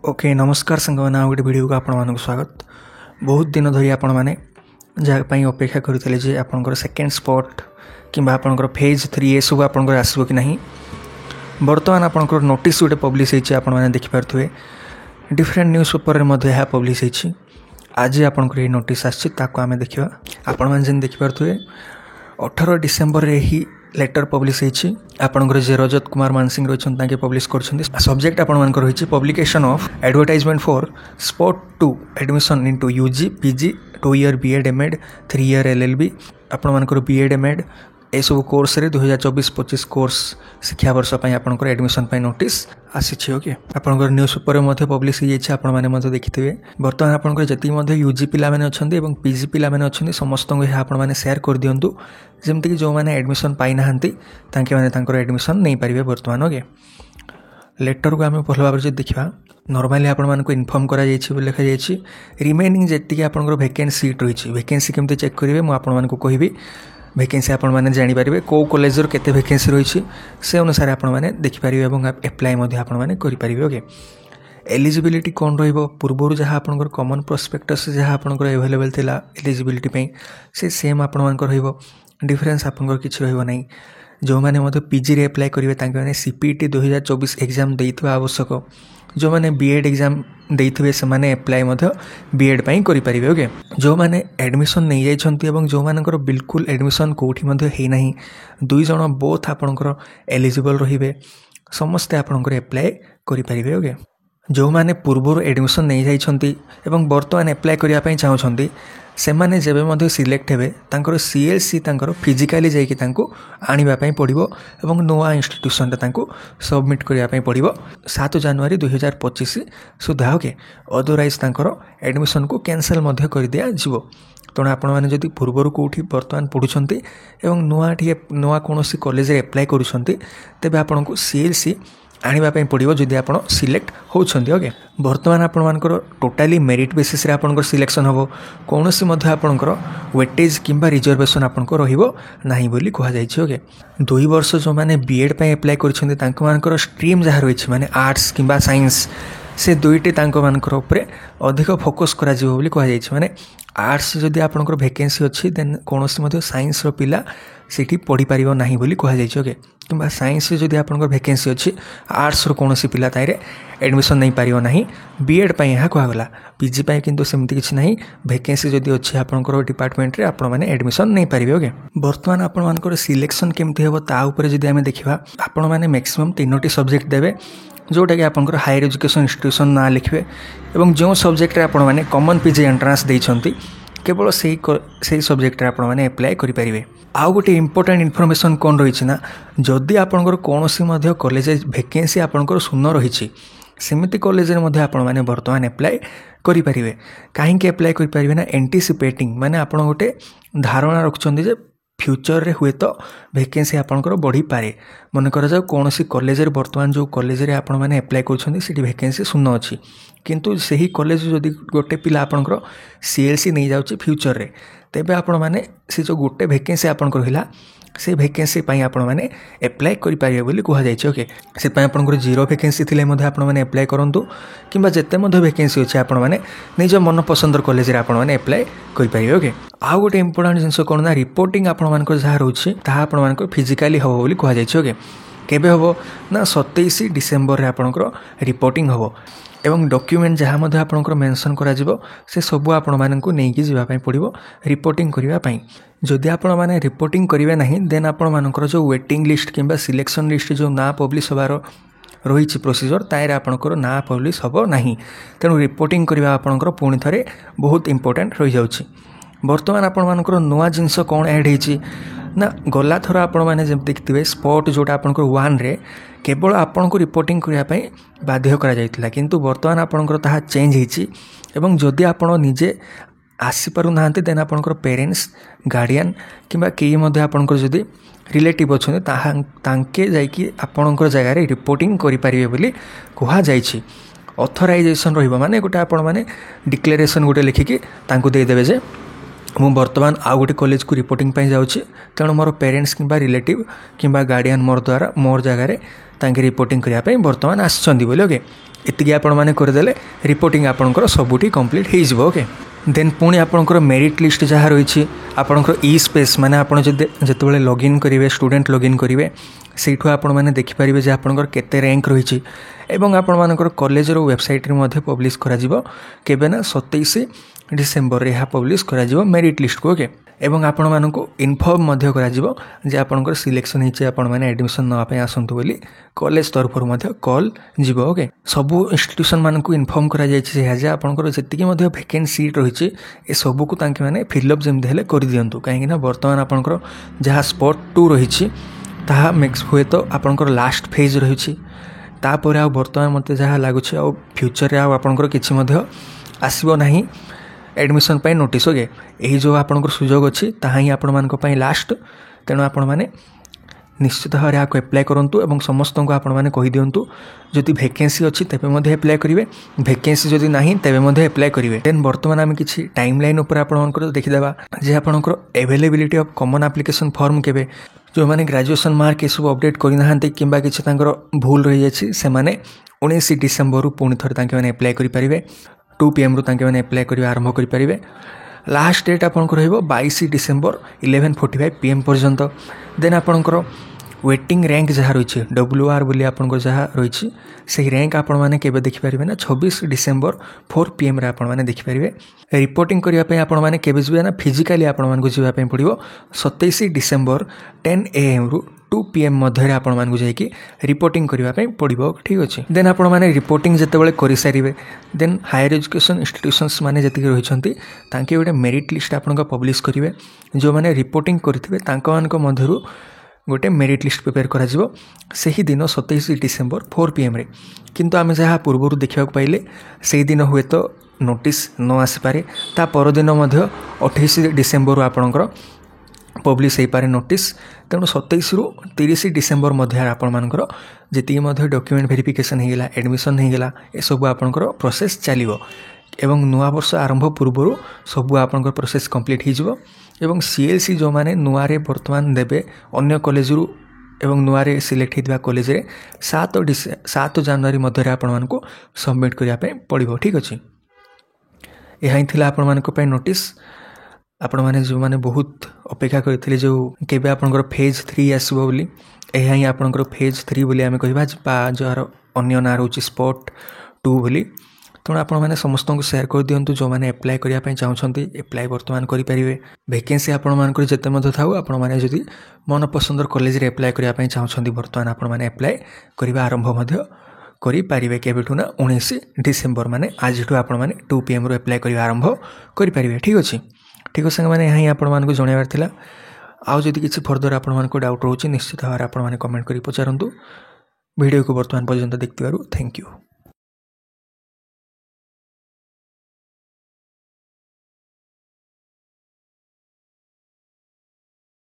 Okay नमस्कार सांग मैंने गोटे वीडियो को आपण स्वागत। बहुत दिन धरी आपण मैंने जहाँपाई अपेक्षा करते जे आपंकर सेकेंड स्पॉट कि आपंकर फेज 3 ये सब आपंकर आसो कि नहीं। बर्तमान आपंकर नोटिस गोटे पब्लिश होती आपण मैंने देखिपे डिफरेंट न्यूज पेपर में पब्लिश होती। आज आपंकर ये नोटिस आम देखा आपण मैंने देखिपे 18 डिसेम्बर ही लेटर पब्लिश होती। आपंकर जे रजत कुमार मानसिंह रही पब्लिश कर सब्जेक्ट आपंकर रही publication of advertisement for spot 2 admission into UG PG 2 year BEd MEd 3 year LLB आपंकर बीएड एमएड ए सब कोर्स रे 2024-25 कोर्स शिक्षा वर्ष आपंकर एडमिशन नोटिस आसी। ओके आपंकर न्यूज पेपर में पब्लिश हो मैंने देखिए। बर्तमान आपंकर जी यूजी पिला माने अछंती एवं पीजी पिला माने अछंती समस्त आपण मैंने शेयर कर दिंतु जमती कि जो मैंने एडमिशन पाई नाहंती तांके माने तांकर एडमिशन नहीं पारिबे। बर्तमान ओके लेटर को आम भल भाव देखा नॉर्मली आपण मानक इनफॉर्म करा लिखा जाइए रिमेनिंग जी आपंकर वैकेंसी सीट रही वैकेंसी केमती चेक करेंगे मुझे कहबी। वैकेंसी आपण मैंने जानीपारे कौ कॉलेज केते वैकेंसी रही से अनुसार आपण मैंने देखिपारे और एप्लाय आपण मैंने करें। ओके एलिजिबिलिटी कौन रूर्व जहाँ आपंकर कॉमन प्रोस्पेक्टस जहाँ आपंकर एवेलेबल थिला एलिजिबिलिटी से सेम आपण डिफरेंस आपंकर किसी रही। जो मैंने पीजी रे एप्लाय करेंगे सीपीटी 2024 एग्जाम देइथिबा आवश्यक। जो मैंने बीएड एग्जाम देइथिबे से माने एप्लाय बीएड पाई करि परिबे। ओके जो मैंने एडमिशन नहीं जाइछंती एवं जो मानकर बिल्कुल एडमिशन कोठी मध्ये हे नाही दुई जण बोथ आपंकर एलिजिबल रहिबे समस्ते आपंकर एप्लाय करि परिबे। ओके जो मैंने पूर्व एडमिशन नहीं जाइछंती एवं वर्तमान एप्लाय करिया पई चाहुछंती से माने जेबे मध्ये सिलेक्ट हेबे तांकर सीएलसी तांकर फिजिकली जाइकि तांको आनिबा पई पड़िबो एवं नोआ इंस्टीट्यूशन रे तांको सबमिट करिया पई पड़िबो 7 जनवरी 2025 सुधा। ओके अदरवाइज तांकर एडमिशन को कैंसल मध्ये कर दिया जिवो। तेणु आपण मैंने जदि पूर्वर कौटी बर्तमान पढ़ुंट एवं नुआ कौन कॉलेज एप्लाय करुँच तेज आपन को सीएलसी आने पड़ो जदि आप सिलेक्ट होती। ओके बर्तमान आपर टोटाली मेरिट बेसिस रे आपनकर सिलेक्शन हम कौन आपणकर वेटेज किंबा रिजर्वेशन आपको रही बोली कहुई। ओके 2 वर्ष जो मैंने बीएड पे एप्लाय कर स्ट्रीम जहाँ रही माने आर्ट्स किंबा साइंस से दुईटी मानकर उपरे अधिक फोकस करा जिवो बोली कहुई। माने आर्ट्स जदि आपंकर वैकेंसी अच्छी देन कौन साइंस पिला सेठी पढ़ी पारिबो नाही बोली कहुई। ओके कि साइंस जदि आपंकर वैकेंसी अच्छी आर्ट्स कौन पिला ताइरे एडमिशन नहीं पारिबो नाही बीएड पई यहाँ कहगला। पीजी पई किंतु सेमती किछि नाही वैकेंसी जदि अच्छी आपंकर डिपार्टमेंट रे आपण माने एडमिशन नहीं पारिबे। ओके बर्तमान आपण मानकर सिलेक्शन केमती हेबो ता ऊपर जदि आमे देखिबा आपण माने मैक्सिमम 3टी सब्जेक्ट देबे जोटा कि आपंकर हायर एजुकेशन इंस्टीट्यूशन ना लिखे और जो सब्जेक्ट आपण माने कॉमन पीजी एंट्रांस देइछंती केवल से सब्जेक्ट आपण माने एप्लाय करि परिबे। आउ गोटे इंपोर्टेंट इनफॉरमेशन कौन रही ना जदि आपंकर कौन कॉलेज वैकेंसी आपंकर शून्य रही सेमती कॉलेज आपण माने बर्तमान एप्लाय करि परिबे। काहेकि एप्लाय करि परिबे ना एंटीसिपेटिंग माने आपण गोटे धारणा रखुछंती जे फ्यूचर रे हुए तो वैकेंसी आपंकर बढ़ी पारे। मन कर जाओ कौन कॉलेज बर्तमान जो कॉलेज रे आपण माने एप्लाय करुछंती सेठी वैकेंसी शून्य अच्छी किंतु सही कॉलेज जदि गोटे पिला आपंकर सीएलसी नहीं जाउची फ्यूचर रे तेबे आपण माने से जो गोटे वैकेंसी आपंकर हिला से वैकेंसी पाई आपण माने एप्लाय करि पारिबे बोली कहा जाय। ओके से पाई आपंकर 0 वैकेंसी थिले मध्ये आपण माने एप्लाय करंतु किंबा जेते मध्ये वैकेंसी अछि आपण माने निज मन पसंदर कॉलेज रे आपण माने एप्लाय करि पारिबे। ओके आउ गोटे इंपोर्टेंट जिंस कोन ना रिपोर्टिंग आपण मानकर जहा रहउछि ताहा आपण मानकर फिजिकली हबो बोली कहा जाय। ओके केबे हबो ना 27 डिसेम्बर रे आपणकर रिपोर्टिंग हबो एवं डॉक्यूमेंट जहाँ मध्य आपणकर मेंशन करा जिवो से सबू आपण माननकु नेकी जिबा पई पड़िबो रिपोर्टिंग करिवा पई। जदि आपण माने रिपोर्टिंग करिवे नाही देन आपण मानकर जो वेटिंग लिस्ट किंबा सिलेक्शन लिस्ट जो ना पब्लिश होबार रही प्रोसीजर ताइरे आपणकर ना पब्लिश हबो नाही। तेणु रिपोर्टिंग करिवा आपणकर पुणी थरे बहुत इंपोर्टेंट रही जाउछि। बर्तमान आपण मानकर नुआ जिंस कौन ऐड होइछि ना गला थर आपण माने जेम देखिथिबे स्पॉट जोटा आपणकर 1 रे केवल आपन को रिपोर्टिंग करिया पई बाध्य करा जायतिला किंतु बर्तमान आपणकर ताहा चेंज हिची एवं जदि आपण निजे आसी पारु नाहंते देन आपणकर पेरेंट्स गार्डियन किंबा केही मध्ये आपणकर जदि रिलेटिव अछन तांके जाइकि आपणकर जगह रे रिपोर्टिंग करि परिबे बोली कहा जायछि। ऑथराइजेशन रहिबो माने गोटे आपण माने डिक्लेरेशन गोटे लिखिकि तांको दे देबे जे ମୁଁ ବର୍ତ୍ତମାନ ଆଉ ଗୋଟେ କଲେଜକୁ ରିପୋର୍ଟିଂ ପାଇଁ ଯାଉଛି ତେଣୁ ମୋର ପ୍ୟାରେଣ୍ଟସ୍ କିମ୍ବା ରିଲେଟିଭ୍ କିମ୍ବା ଗାର୍ଡ଼ିଆନ୍ ମୋର ଜାଗାରେ ତାଙ୍କେ ରିପୋର୍ଟିଂ କରିବା ପାଇଁ ବର୍ତ୍ତମାନ ଆସିଛନ୍ତି ବୋଲି ଓକେ ଏତିକି ଆପଣମାନେ କରିଦେଲେ ରିପୋର୍ଟିଂ ଆପଣଙ୍କର ସବୁଠି କମ୍ପ୍ଲିଟ୍ ହେଇଯିବ ଓକେ ଦେନ୍ ପୁଣି ଆପଣଙ୍କର ମେରିଟ୍ ଲିଷ୍ଟ ଯାହା ରହିଛି ଆପଣଙ୍କର ଇ ସ୍ପେସ୍ ମାନେ ଆପଣ ଯଦି ଯେତେବେଳେ ଲଗ୍ଇନ୍ କରିବେ ଷ୍ଟୁଡେଣ୍ଟ ଲଗ୍ଇନ୍ କରିବେ ସେଇଠୁ ଆପଣମାନେ ଦେଖିପାରିବେ ଯେ ଆପଣଙ୍କର କେତେ ର୍ୟାଙ୍କ ରହିଛି ଏବଂ ଆପଣମାନଙ୍କର କଲେଜର ୱେବସାଇଟ୍ରେ ମଧ୍ୟ ପବ୍ଲିଶ କରାଯିବ କେବେ ନା 27 ଡିସେମ୍ବରରେ ଏହା ପବ୍ଲିଶ କରାଯିବ ମେରିଟ୍ ଲିଷ୍ଟକୁ ଓକେ ଏବଂ ଆପଣମାନଙ୍କୁ ଇନଫର୍ମ ମଧ୍ୟ କରାଯିବ ଯେ ଆପଣଙ୍କର ସିଲେକ୍ସନ୍ ହେଇଛି ଆପଣମାନେ ଆଡ଼ମିସନ୍ ନେବା ପାଇଁ ଆସନ୍ତୁ ବୋଲି କଲେଜ ତରଫରୁ ମଧ୍ୟ କଲ୍ ଯିବ ଓକେ ସବୁ ଇନଷ୍ଟିଟ୍ୟୁସନମାନଙ୍କୁ ଇନଫର୍ମ କରାଯାଇଛି ଏହା ଯେ ଆପଣଙ୍କର ଯେତିକି ମଧ୍ୟ ଭେକେନ୍ସି ସିଟ୍ ରହିଛି ଏସବୁକୁ ତାଙ୍କେମାନେ ଫିଲ୍ଅପ୍ ଯେମିତି ହେଲେ କରିଦିଅନ୍ତୁ କାହିଁକିନା ବର୍ତ୍ତମାନ ଆପଣଙ୍କର ଯାହା ସ୍ପଟ୍ 2 ରହିଛି ତାହା ହୁଏତ ଆପଣଙ୍କର ଲାଷ୍ଟ ଫେଜ୍ ରହିଛି ତାପରେ ଆଉ ବର୍ତ୍ତମାନ ମୋତେ ଯାହା ଲାଗୁଛି ଆଉ ଫ୍ୟୁଚରରେ ଆଉ ଆପଣଙ୍କର କିଛି ମଧ୍ୟ ଆସିବ ନାହିଁ एडमिशन पाई नोटिस ओके यही जो आपंकर सुजोग अच्छी ताहा ही आपण मान लास्ट तेणु आपण मैंने निश्चित भाव में एप्लाय करूँ और समस्त को आपण मैंने कही दिंतु जदि वैकेंसी अच्छी तेज एप्लाय करेंगे वैकेंसी जदि ना तेज एप्लाय करेंगे देन बर्तमान आम कि टाइम लाइन उपर आपंकर देखीदेवा जे आपंकर availability of common application form केबे जो मैंने ग्रेजुएशन मार्क ये सब अपडेट करना कि किसी भूल रही है से 19 डिसेम्बर पुणी थे एप्लाय करेंगे 2 PM रु तांके मैंने एप्लाय करिवे आरंभ करि परिवे लास्ट डेट आपनको रहइबो 22 डिसेम्बर 11:45 PM पर्यंत देन आपनकर वेटिंग रैंक जहाँ रही WR बोली आपनकर जहाँ रही से रैंक आपण मैंने केबे देखि परिवे ना 26 डिसेम्बर 4 PM रे आपण मैंने देखि परिवे रिपोर्टिंग करिया पे आपण मैंने केबे जिवे ना फिजिकली आपण मानकु जिवा पे पड़िबो 27 डिसेम्बर 10 AM रु 2 PM मध्य आपण मानकु जाइकी रिपोर्टिंग करिवा पे पड़िबो ठीक अछि देन आपण माने रिपोर्टिंग जेतेबेले करि सारिबे देन हायर एजुकेशन इंस्टीट्यूशंस माने जति रहिसंती तांके गोटे मेरिट लिस्ट आपण पब्लिश करिवे जो माने रिपोर्टिंग करथिबे तांको मानक मध्यरु गोटे मेरिट लिस्ट प्रिपेयर करा जिवो सही दिन 27 डिसेम्बर 4 PM रे किंतु आमे जहा पूर्वरु देखिबा पाइले सही दिन हुए तो नोटिस न आसी पारे ता पर दिन मध्य 28 डिसेम्बर आपणकर पब्लिश हो पारे नोटिस तेणु 27 रु 30 डिसेम्बर मध्य आपण मानकर जेतिकी मध्य डॉक्यूमेंट वेरिफिकेशन हेगला एडमिशन हेगला ए सब आपणकर प्रोसेस चलिवो एवं नुआ वर्ष आरंभ पूर्व सबू आपणकर प्रोसेस कंप्लीट हो एवं CLC जो माने नुआरे वर्तमान देबे अन्य कॉलेज रु एवं नुआरे सिलेक्ट होता कॉलेज रे 7 जनवरी मध्य आपण मानकु सबमिट करिया पे पड़िबो ठीक अछि एहाई थिला आपण मानक पे नोटिस आपण माने जो माने बहुत अपेक्षा करथिले जो केबे आपनकर फेज 3 आसीबो बोली एहाई आपनकर फेज 3 बोली आमे कहबा जार अन्य ना रहउची स्पॉट 2 बोली तेणु आपण मैंने समस्त को शेयर कर दिंतु जो मैंने एप्लाय करने चाहते एप्लाय बर्तमान करेंगे वैकेंसी आपण जिते था आपण मैंने जदि मन पसंदर कॉलेज एप्लाय करने चाहते बर्तमान आपण मैंने एप्लाय करवा आरंभ करेंगे केबेठू ना 19 डिसेम्बर माने आज आपण मैंने 2 PM रु एप्लाय करवा आरंभ करेंगे ठीक अच्छे ठीक अच्छे मैंने यहाँ ही आपण जनइबार था आउ जदि किसी फर्दर आपण डाउट रोचे निश्चित भाव में आपण मैंने कमेंट कर पचारतु वीडियो को बर्तमान पर्यंत देखते थैंक यू।